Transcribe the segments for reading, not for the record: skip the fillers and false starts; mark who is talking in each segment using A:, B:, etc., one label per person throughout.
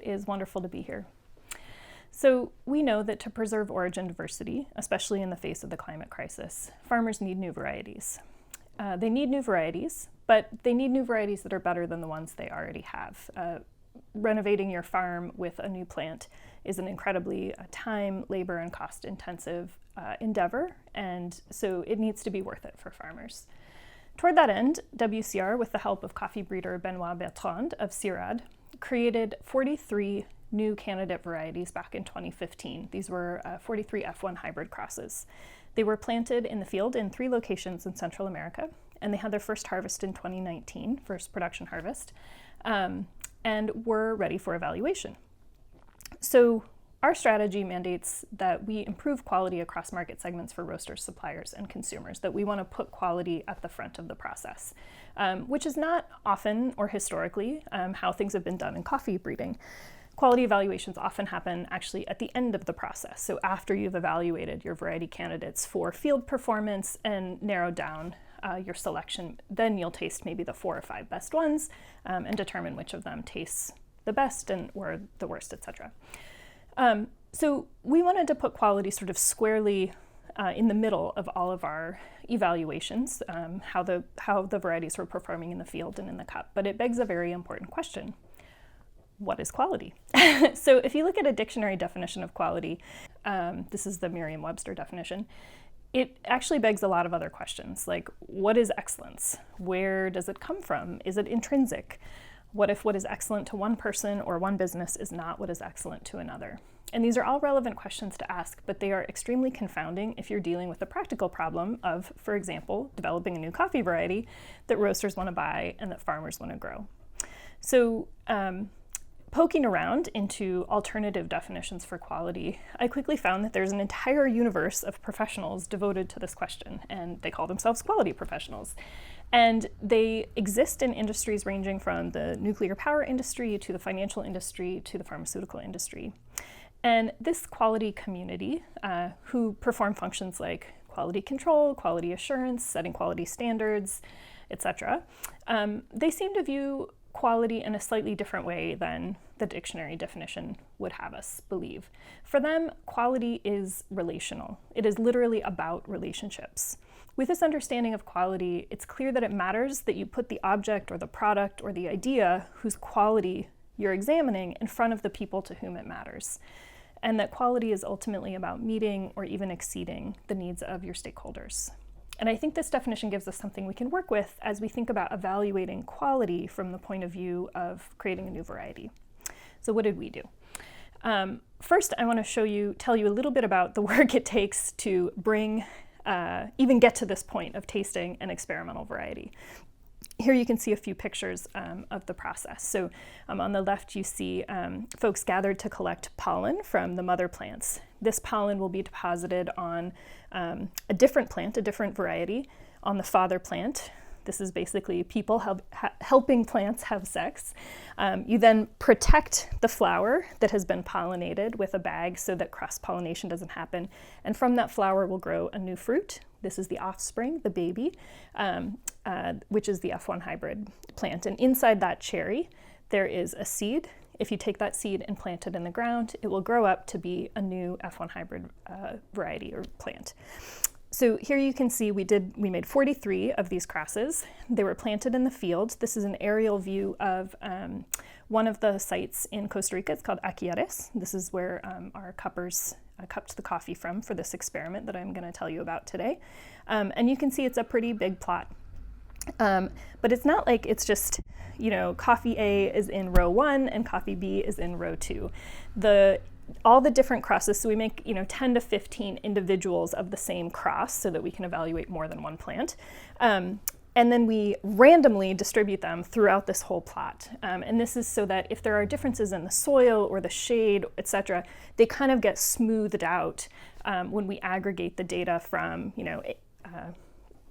A: is wonderful to be here. So we know that to preserve origin diversity, especially in the face of the climate crisis, farmers need new varieties. They need new varieties, but they need new varieties that are better than the ones they already have. Renovating your farm with a new plant is an incredibly time, labor, and cost-intensive endeavor, and so it needs to be worth it for farmers. Toward that end, WCR, with the help of coffee breeder Benoit Bertrand of CIRAD, created 43 new candidate varieties back in 2015. These were 43 F1 hybrid crosses. They were planted in the field in 3 locations in Central America, and they had their first harvest in 2019, first production harvest, and were ready for evaluation. So our strategy mandates that we improve quality across market segments for roasters, suppliers, and consumers, that we want to put quality at the front of the process, which is not often or historically how things have been done in coffee breeding. Quality evaluations often happen actually at the end of the process. So after you've evaluated your variety candidates for field performance and narrowed down your selection, then you'll taste maybe the 4 or 5 best ones and determine which of them tastes the best and or the worst, etc. So we wanted to put quality sort of squarely in the middle of all of our evaluations, how the varieties were performing in the field and in the cup. But it begs a very important question. What is quality? So if you look at a dictionary definition of quality, this is the Merriam-Webster definition, it actually begs a lot of other questions, like what is excellence? Where does it come from? Is it intrinsic? What if what is excellent to one person or one business is not what is excellent to another? And these are all relevant questions to ask, but they are extremely confounding if you're dealing with the practical problem of, for example, developing a new coffee variety that roasters want to buy and that farmers want to grow. So poking around into alternative definitions for quality, I quickly found that there's an entire universe of professionals devoted to this question, and they call themselves quality professionals. And they exist in industries ranging from the nuclear power industry to the financial industry to the pharmaceutical industry. And this quality community, who perform functions like quality control, quality assurance, setting quality standards, etc., they seem to view quality in a slightly different way than the dictionary definition would have us believe. For them, quality is relational. It is literally about relationships. With this understanding of quality, it's clear that it matters that you put the object or the product or the idea whose quality you're examining in front of the people to whom it matters, and that quality is ultimately about meeting or even exceeding the needs of your stakeholders. And I think this definition gives us something we can work with as we think about evaluating quality from the point of view of creating a new variety. So what did we do? First, I want to tell you a little bit about the work it takes to even get to this point of tasting an experimental variety. Here you can see a few pictures of the process. So on the left you see folks gathered to collect pollen from the mother plants. This pollen will be deposited on a different plant, a different variety, on the father plant. This is basically people helping plants have sex. You then protect the flower that has been pollinated with a bag so that cross-pollination doesn't happen. And from that flower will grow a new fruit. This is the offspring, the baby, which is the F1 hybrid plant. And inside that cherry, there is a seed. If you take that seed and plant it in the ground, it will grow up to be a new F1 hybrid variety or plant. So here you can see we made 43 of these crosses. They were planted in the field. This is an aerial view of one of the sites in Costa Rica. It's called Aquiares. This is where our cuppers cupped the coffee from for this experiment that I'm going to tell you about today. And you can see it's a pretty big plot. But it's not like it's just, coffee A is in row 1 and coffee B is in row 2. All the different crosses, so we make 10 to 15 individuals of the same cross so that we can evaluate more than one plant. And then we randomly distribute them throughout this whole plot. And this is so that if there are differences in the soil or the shade, etc., they kind of get smoothed out when we aggregate the data from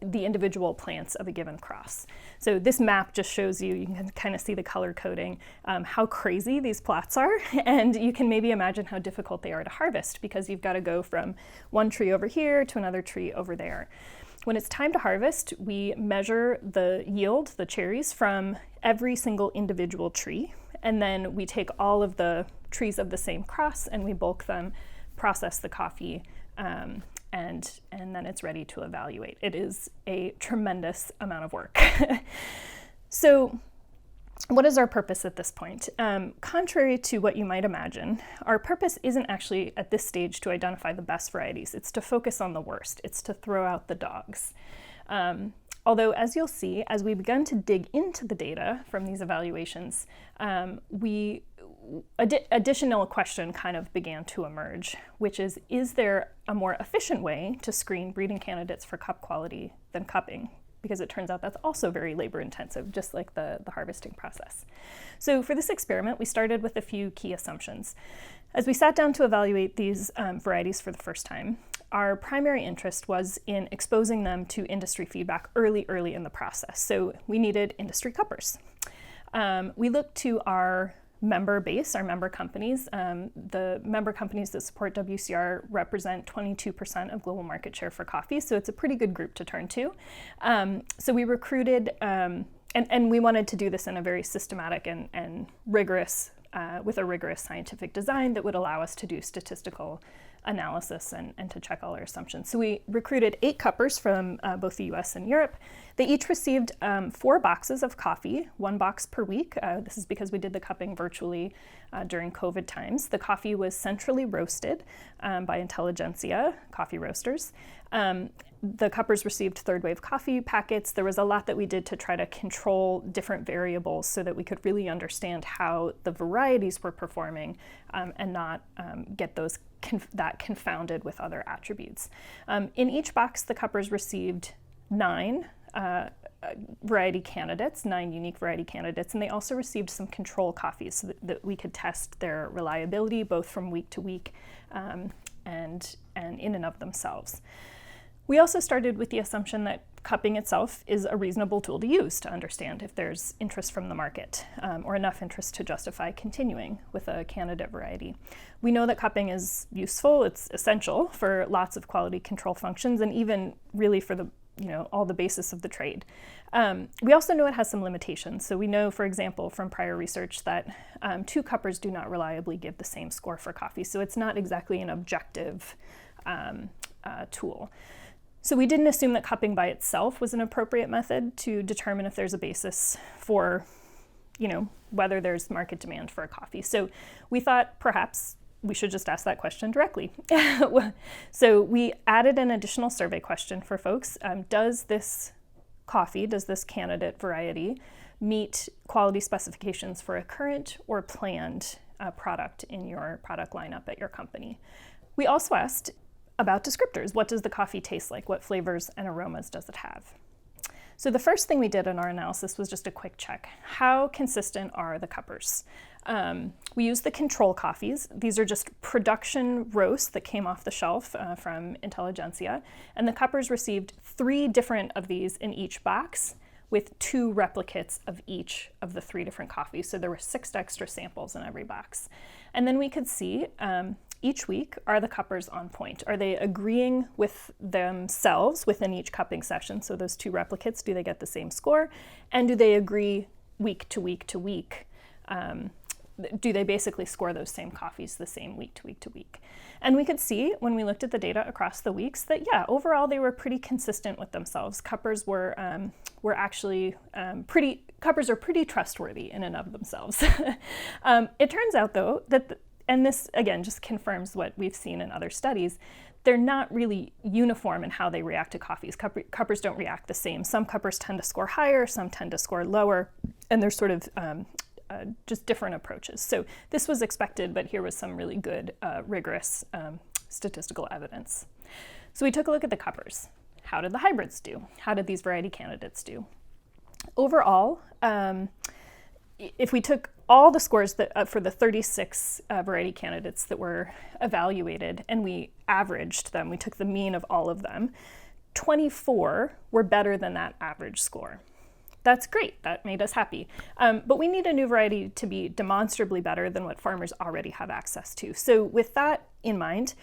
A: the individual plants of a given cross. So this map just shows you can kind of see the color coding, how crazy these plots are, and you can maybe imagine how difficult they are to harvest because you've got to go from one tree over here to another tree over there. When it's time to harvest, we measure the yield, the cherries, from every single individual tree, and then we take all of the trees of the same cross and we bulk them, process the coffee, and then it's ready to evaluate. It is a tremendous amount of work. So what is our purpose at this point? Contrary to what you might imagine, our purpose isn't actually at this stage to identify the best varieties. It's to focus on the worst. It's to throw out the dogs. Although, as you'll see, as we begun to dig into the data from these evaluations, additional question kind of began to emerge, which is there a more efficient way to screen breeding candidates for cup quality than cupping? Because it turns out that's also very labor intensive, just like the harvesting process. So for this experiment, we started with a few key assumptions. As we sat down to evaluate these varieties for the first time, our primary interest was in exposing them to industry feedback early in the process. So we needed industry cuppers. We looked to our member base, our member companies. The member companies that support WCR represent 22% of global market share for coffee, so it's a pretty good group to turn to. So we recruited, and we wanted to do this in a very systematic and rigorous, with a rigorous scientific design that would allow us to do statistical analysis and to check all our assumptions. So we recruited 8 cuppers from both the US and Europe. They each received 4 boxes of coffee, 1 box per week. This is because we did the cupping virtually during COVID times. The coffee was centrally roasted by Intelligentsia coffee roasters. The cuppers received third wave coffee packets. There was a lot that we did to try to control different variables so that we could really understand how the varieties were performing and not get those that confounded with other attributes. In each box, the cuppers received 9 variety candidates, 9 unique variety candidates, and they also received some control coffees so that we could test their reliability both from week to week and in and of themselves. We also started with the assumption that cupping itself is a reasonable tool to use to understand if there's interest from the market or enough interest to justify continuing with a candidate variety. We know that cupping is useful, it's essential for lots of quality control functions and even really for the all the basis of the trade. We also know it has some limitations. So we know, for example, from prior research that 2 cuppers do not reliably give the same score for coffee. So it's not exactly an objective tool. So we didn't assume that cupping by itself was an appropriate method to determine if there's a basis for, whether there's market demand for a coffee. So we thought perhaps we should just ask that question directly. So we added an additional survey question for folks. Does this candidate variety meet quality specifications for a current or planned product in your product lineup at your company? We also asked about descriptors. What does the coffee taste like? What flavors and aromas does it have? So the first thing we did in our analysis was just a quick check. How consistent are the cuppers? We used the control coffees. These are just production roasts that came off the shelf from Intelligentsia, and the cuppers received 3 different of these in each box with 2 replicates of each of the 3 different coffees. So there were 6 extra samples in every box. And then we could see each week, are the cuppers on point? Are they agreeing with themselves within each cupping session? So those 2 replicates, do they get the same score? And do they agree week to week to week? Do they basically score those same coffees the same week to week to week? And we could see when we looked at the data across the weeks that, overall they were pretty consistent with themselves. Cuppers were actually cuppers are pretty trustworthy in and of themselves. It turns out though that and this, again, just confirms what we've seen in other studies, they're not really uniform in how they react to coffees. Cuppers don't react the same. Some cuppers tend to score higher, some tend to score lower, and there's sort of just different approaches. So this was expected, but here was some really good, rigorous statistical evidence. So we took a look at the cuppers. How did the hybrids do? How did these variety candidates do? Overall, if we took all the scores that, for the 36 variety candidates that were evaluated and we averaged them, we took the mean of all of them, 24 were better than that average score. That's great, that made us happy. But we need a new variety to be demonstrably better than what farmers already have access to. So with that in mind,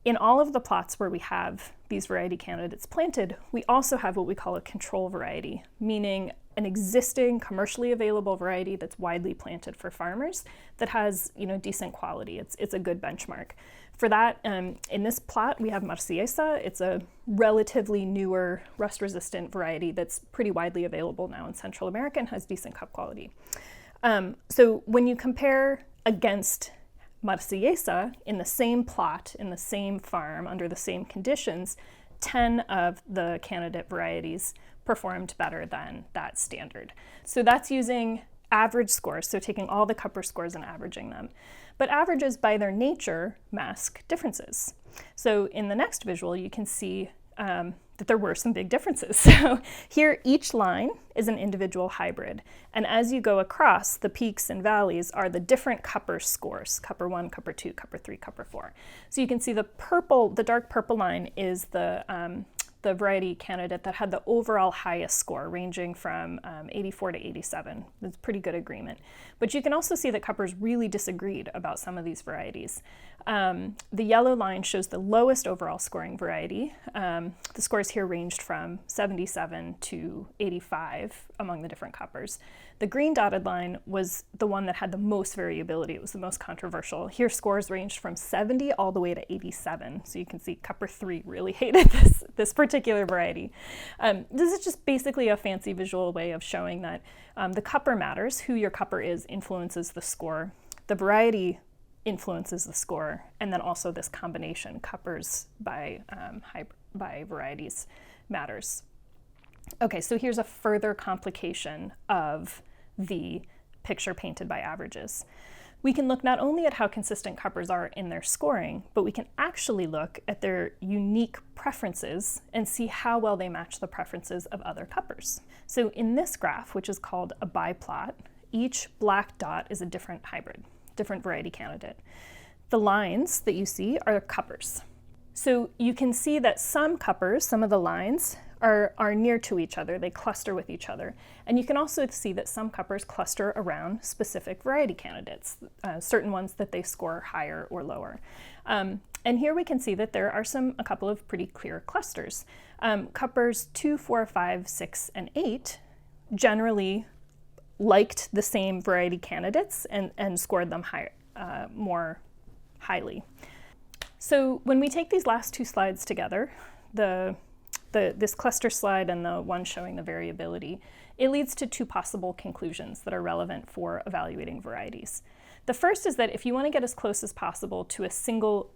A: in all of the plots where we have these variety candidates planted, we also have what we call a control variety, meaning an existing commercially available variety that's widely planted for farmers that has, decent quality. It's a good benchmark. For that, in this plot, we have Marsellesa. It's a relatively newer rust-resistant variety that's pretty widely available now in Central America and has decent cup quality. So when you compare against Marsellesa in the same plot, in the same farm, under the same conditions, 10 of the candidate varieties performed better than that standard. So that's using average scores, so taking all the cupper scores and averaging them. But averages by their nature mask differences. So in the next visual, you can see that there were some big differences. So here, each line is an individual hybrid. And as you go across, the peaks and valleys are the different cupper scores, cupper 1, cupper 2, cupper 3, cupper 4. So you can see the dark purple line is the variety candidate that had the overall highest score, ranging from 84 to 87. That's pretty good agreement. But you can also see that cuppers really disagreed about some of these varieties. The yellow line shows the lowest overall scoring variety. The scores here ranged from 77 to 85 among the different cuppers. The green dotted line was the one that had the most variability. It was the most controversial. Here scores ranged from 70 all the way to 87. So you can see cupper 3 really hated this particular variety. This is just basically a fancy visual way of showing that the cupper matters. Who your cupper is influences the score. The variety influences the score, and then also this combination, cuppers by varieties, matters. Okay, so here's a further complication of the picture painted by averages. We can look not only at how consistent cuppers are in their scoring, but we can actually look at their unique preferences and see how well they match the preferences of other cuppers. So in this graph, which is called a biplot, each black dot is a different hybrid, different variety candidate. The lines that you see are cuppers. So you can see that some cuppers, some of the lines, are near to each other. They cluster with each other. And you can also see that some cuppers cluster around specific variety candidates, certain ones that they score higher or lower. And here we can see that there are a couple of pretty clear clusters. Cuppers 2, 4, 5, 6, and 8 generally liked the same variety candidates and scored them more highly. So when we take these last two slides together, this cluster slide and the one showing the variability, it leads to two possible conclusions that are relevant for evaluating varieties. The first is that if you want to get as close as possible to a single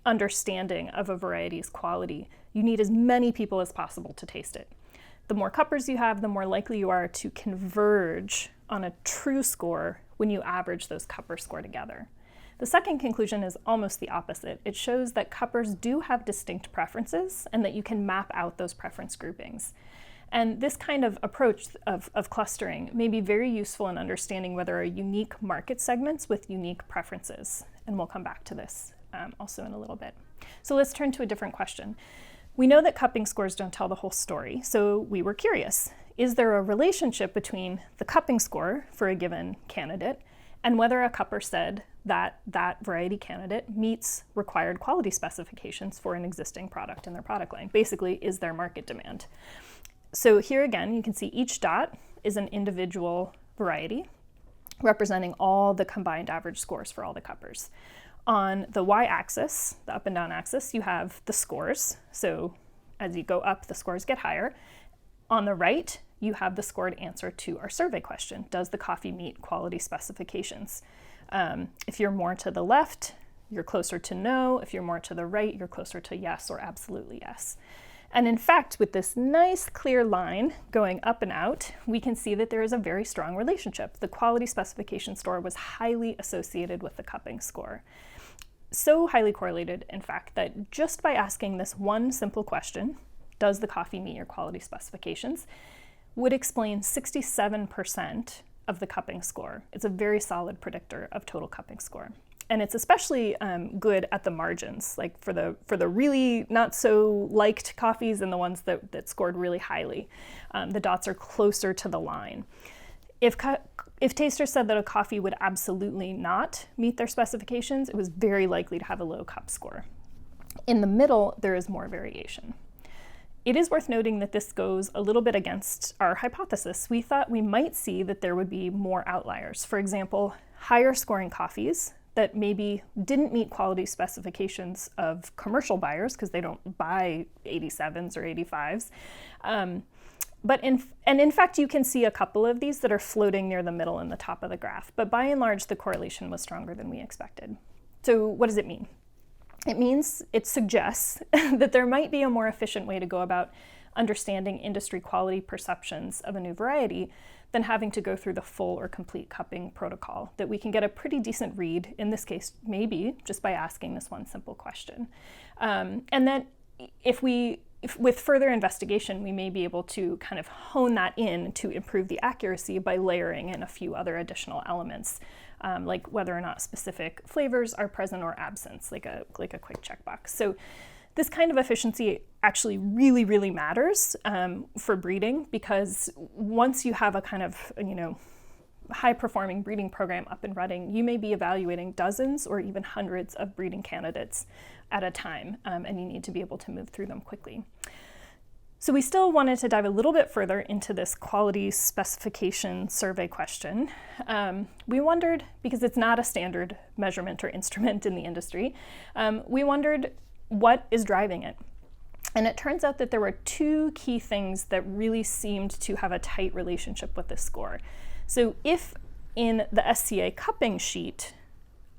A: understanding of a variety's quality, you need as many people as possible to taste it. The more cuppers you have, the more likely you are to converge on a true score when you average those cupper score together. The second conclusion is almost the opposite. It shows that cuppers do have distinct preferences and that you can map out those preference groupings. And this kind of approach of clustering may be very useful in understanding whether are unique market segments with unique preferences. And we'll come back to this also in a little bit. So let's turn to a different question. We know that cupping scores don't tell the whole story, so we were curious. Is there a relationship between the cupping score for a given candidate and whether a cupper said that that variety candidate meets required quality specifications for an existing product in their product line? Basically, is there market demand? So here again, you can see each dot is an individual variety representing all the combined average scores for all the cuppers. On the y-axis, the up and down axis, you have the scores. So as you go up, the scores get higher. On the right, you have the scored answer to our survey question. Does the coffee meet quality specifications? If you're more to the left, you're closer to no. If you're more to the right, you're closer to yes or absolutely yes. And in fact, with this nice clear line going up and out, we can see that there is a very strong relationship. The quality specification score was highly associated with the cupping score. So highly correlated, in fact, that just by asking this one simple question, does the coffee meet your quality specifications, would explain 67% of the cupping score. It's a very solid predictor of total cupping score. And it's especially good at the margins, like for the really not so liked coffees and the ones that scored really highly. The dots are closer to the line. If tasters said that a coffee would absolutely not meet their specifications, it was very likely to have a low cup score. In the middle, there is more variation. It is worth noting that this goes a little bit against our hypothesis. We thought we might see that there would be more outliers. For example, higher scoring coffees that maybe didn't meet quality specifications of commercial buyers because they don't buy 87s or 85s. In fact, you can see a couple of these that are floating near the middle and the top of the graph. But by and large, the correlation was stronger than we expected. So what does it mean? It suggests that there might be a more efficient way to go about understanding industry quality perceptions of a new variety than having to go through the full or complete cupping protocol, that we can get a pretty decent read, in this case, maybe just by asking this one simple question. And then if with further investigation, we may be able to kind of hone that in to improve the accuracy by layering in a few other additional elements, like whether or not specific flavors are present or absent, like a quick checkbox. So this kind of efficiency actually really, really matters for breeding, because once you have a kind of, high-performing breeding program up and running, you may be evaluating dozens or even hundreds of breeding candidates at a time, and you need to be able to move through them quickly. So we still wanted to dive a little bit further into this quality specification survey question. We wondered, because it's not a standard measurement or instrument in the industry, we wondered what is driving it. And it turns out that there were two key things that really seemed to have a tight relationship with this score. So if in the SCA cupping sheet,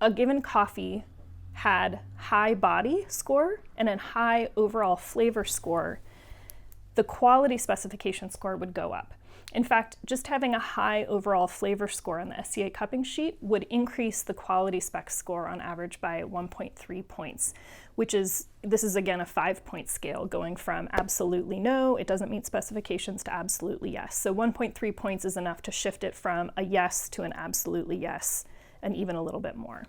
A: a given coffee had high body score and a high overall flavor score, the quality specification score would go up. In fact, just having a high overall flavor score on the SCA cupping sheet would increase the quality spec score on average by 1.3 points, this is again a 5-point scale going from absolutely no, it doesn't meet specifications, to absolutely yes. So 1.3 points is enough to shift it from a yes to an absolutely yes, and even a little bit more.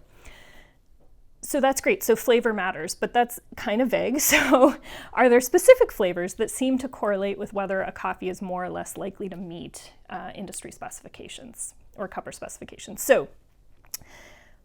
A: So that's great. So flavor matters, but that's kind of vague. So are there specific flavors that seem to correlate with whether a coffee is more or less likely to meet industry specifications or cupper specifications? So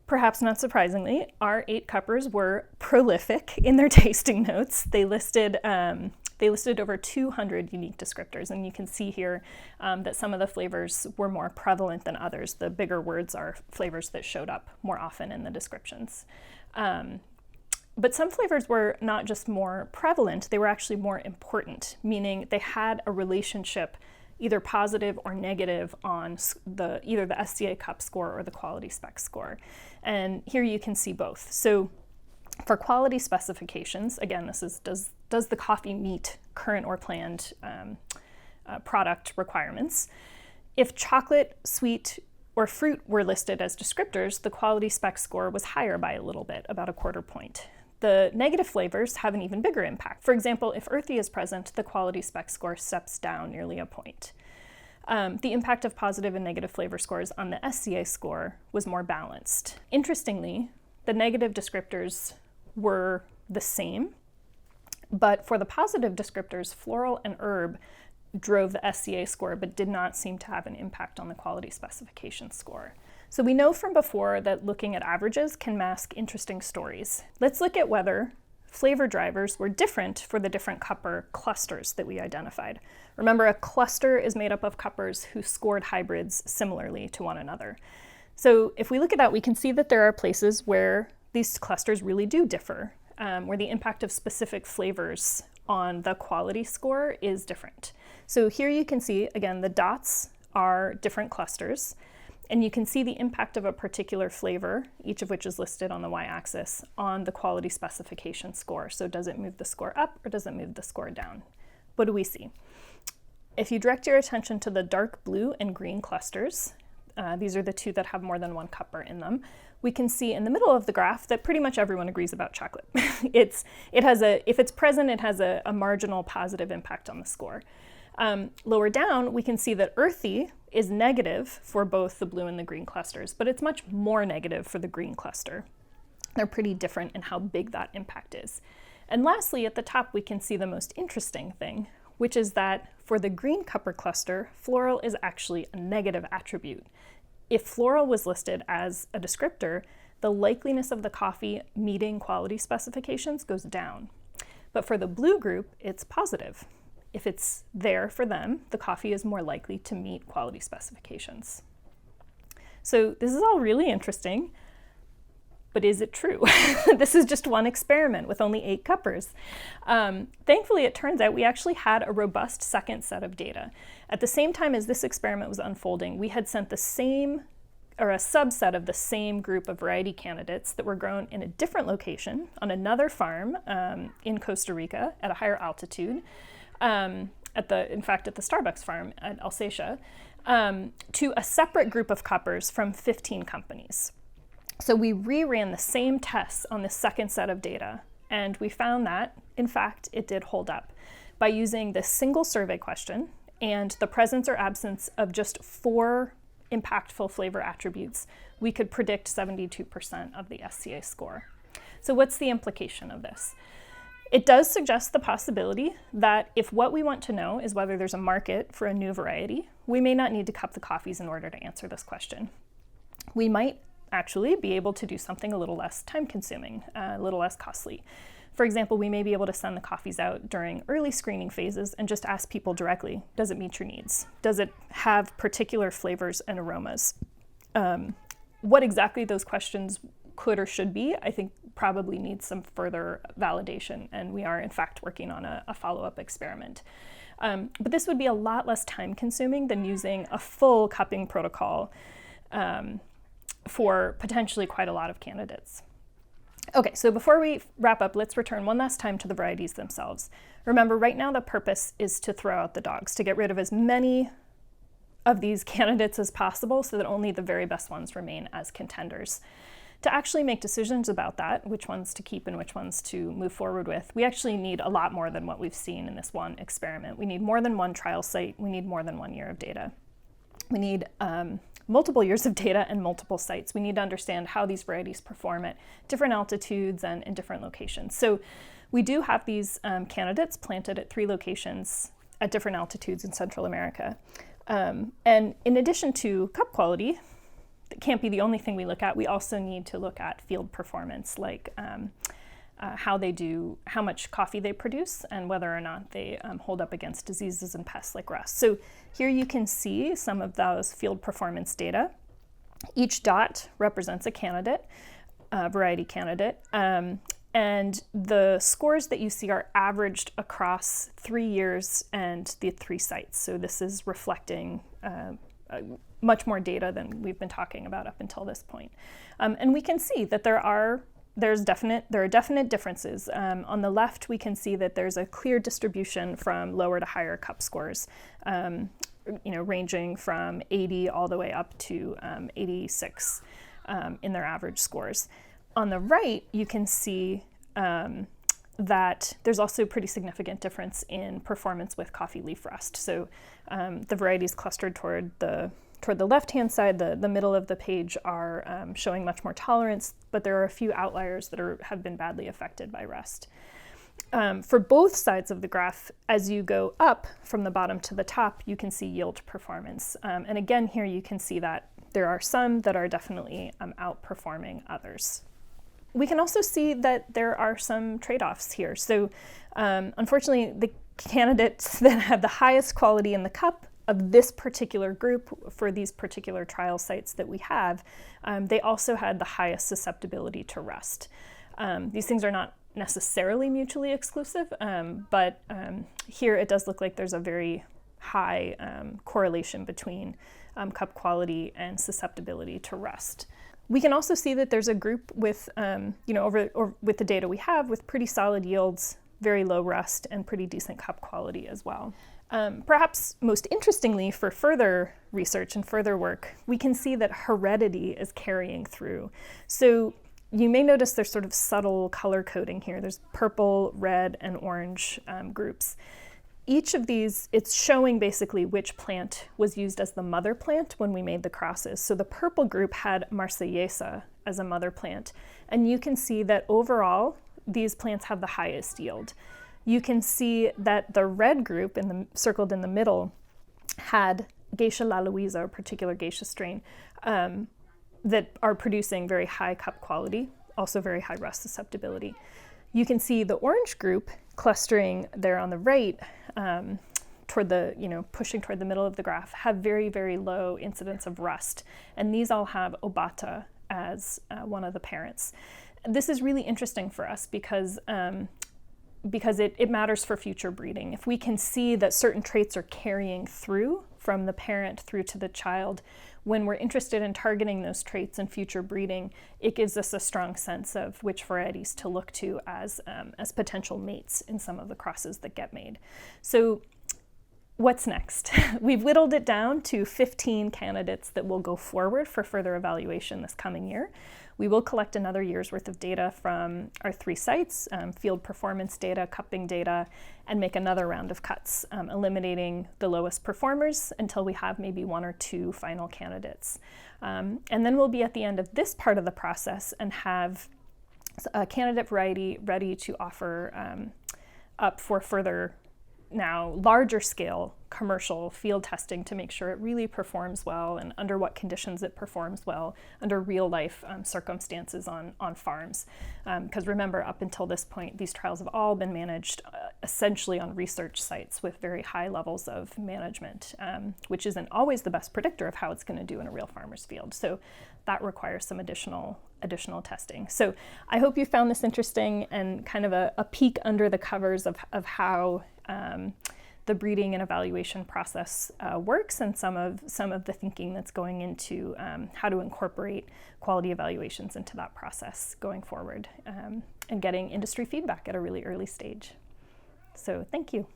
A: perhaps not surprisingly, our 8 cuppers were prolific in their tasting notes. They listed over 200 unique descriptors, and you can see here that some of the flavors were more prevalent than others. The bigger words are flavors that showed up more often in the descriptions. But some flavors were not just more prevalent, they were actually more important, meaning they had a relationship, either positive or negative, on either the SCA cup score or the quality spec score. And here you can see both. So for quality specifications, again, this is does the coffee meet current or planned product requirements? If chocolate, sweet, or fruit were listed as descriptors, the quality spec score was higher by a little bit, about a 1/4 point. The negative flavors have an even bigger impact. For example, if earthy is present, the quality spec score steps down nearly a point. The impact of positive and negative flavor scores on the SCA score was more balanced. Interestingly, the negative descriptors were the same, but for the positive descriptors, floral and herb drove the SCA score, but did not seem to have an impact on the quality specification score. So we know from before that looking at averages can mask interesting stories. Let's look at whether flavor drivers were different for the different cupper clusters that we identified. Remember, a cluster is made up of cuppers who scored hybrids similarly to one another. So if we look at that, we can see that there are places where these clusters really do differ, where the impact of specific flavors on the quality score is different. So here you can see, again, the dots are different clusters, and you can see the impact of a particular flavor, each of which is listed on the y-axis, on the quality specification score. So does it move the score up or does it move the score down? What do we see? If you direct your attention to the dark blue and green clusters, these are the two that have more than one cupper in them, we can see in the middle of the graph that pretty much everyone agrees about chocolate. If it's present, it has a marginal positive impact on the score. Lower down, we can see that earthy is negative for both the blue and the green clusters, but it's much more negative for the green cluster. They're pretty different in how big that impact is. And lastly, at the top, we can see the most interesting thing, which is that for the green cupper cluster, floral is actually a negative attribute. If floral was listed as a descriptor, the likeliness of the coffee meeting quality specifications goes down. But for the blue group, it's positive. if it's there for them, the coffee is more likely to meet quality specifications. So this is all really interesting, but is it true? This is just one experiment with only 8 cuppers. Thankfully, it turns out we actually had a robust second set of data. At the same time as this experiment was unfolding, we had sent the same, or a subset of the same group of variety candidates that were grown in a different location on another farm in Costa Rica at a higher altitude, in fact, at the Starbucks farm at Alsacia, to a separate group of cuppers from 15 companies. So we reran the same tests on the second set of data, and we found that, in fact, it did hold up. By using the single survey question and the presence or absence of just 4 impactful flavor attributes, we could predict 72% of the SCA score. So what's the implication of this? It does suggest the possibility that if what we want to know is whether there's a market for a new variety, we may not need to cup the coffees in order to answer this question. We might actually be able to do something a little less time-consuming, a little less costly. For example, we may be able to send the coffees out during early screening phases and just ask people directly, does it meet your needs? Does it have particular flavors and aromas? What exactly those questions could or should be, I think probably needs some further validation, and we are in fact working on a follow-up experiment. But this would be a lot less time-consuming than using a full cupping protocol for potentially quite a lot of candidates. Okay, so before we wrap up, let's return one last time to the varieties themselves. Remember, right now the purpose is to throw out the dogs, to get rid of as many of these candidates as possible so that only the very best ones remain as contenders. To actually make decisions about that, which ones to keep and which ones to move forward with, we actually need a lot more than what we've seen in this one experiment. We need more than one trial site. We need more than 1 year of data. We need multiple years of data and multiple sites. We need to understand how these varieties perform at different altitudes and in different locations. So we do have these candidates planted at 3 locations at different altitudes in Central America. And in addition to cup quality, that can't be the only thing we look at. We also need to look at field performance, like how much coffee they produce and whether or not they hold up against diseases and pests like rust. So here you can see some of those field performance data. Each dot represents a candidate, variety candidate, and the scores that you see are averaged across 3 years and the 3 sites. So this is reflecting much more data than we've been talking about up until this point. And we can see that there are definite differences. On the left, we can see that there's a clear distribution from lower to higher cup scores, ranging from 80 all the way up to 86 in their average scores. On the right, you can see that there's also a pretty significant difference in performance with coffee leaf rust. So the varieties clustered toward the left-hand side, the middle of the page, are showing much more tolerance, but there are a few outliers that have been badly affected by rust. For both sides of the graph, as you go up from the bottom to the top, you can see yield performance. And again, here you can see that there are some that are definitely outperforming others. We can also see that there are some trade-offs here. So unfortunately, the candidates that have the highest quality in the cup of this particular group for these particular trial sites that we have, they also had the highest susceptibility to rust. These things are not necessarily mutually exclusive, but here it does look like there's a very high correlation between cup quality and susceptibility to rust. We can also see that there's a group with, with the data we have, with pretty solid yields, very low rust, and pretty decent cup quality as well. Perhaps most interestingly, for further research and further work, we can see that heredity is carrying through. So you may notice there's sort of subtle color coding here. There's purple, red, and orange groups. Each of these, it's showing basically which plant was used as the mother plant when we made the crosses. So the purple group had Marsellesa as a mother plant, and you can see that overall, these plants have the highest yield. You can see that the red group, circled in the middle, had Geisha La Luisa, a particular geisha strain, that are producing very high cup quality, also very high rust susceptibility. You can see the orange group clustering there on the right toward the, pushing toward the middle of the graph, have very, very low incidence of rust. And these all have Obata as one of the parents. This is really interesting for us because it matters for future breeding. If we can see that certain traits are carrying through from the parent through to the child, when we're interested in targeting those traits in future breeding, it gives us a strong sense of which varieties to look to as potential mates in some of the crosses that get made. So what's next? We've whittled it down to 15 candidates that will go forward for further evaluation this coming year. We will collect another year's worth of data from our 3 sites, field performance data, cupping data, and make another round of cuts, eliminating the lowest performers until we have maybe 1 or 2 final candidates. And then we'll be at the end of this part of the process and have a candidate variety ready to offer up for further, now larger scale commercial field testing to make sure it really performs well and under what conditions it performs well under real life circumstances on farms. Because remember, up until this point, these trials have all been managed essentially on research sites with very high levels of management, which isn't always the best predictor of how it's going to do in a real farmer's field. So that requires some additional testing. So I hope you found this interesting and kind of a peek under the covers of how the breeding and evaluation process works, and some of the thinking that's going into how to incorporate quality evaluations into that process going forward, and getting industry feedback at a really early stage. So thank you.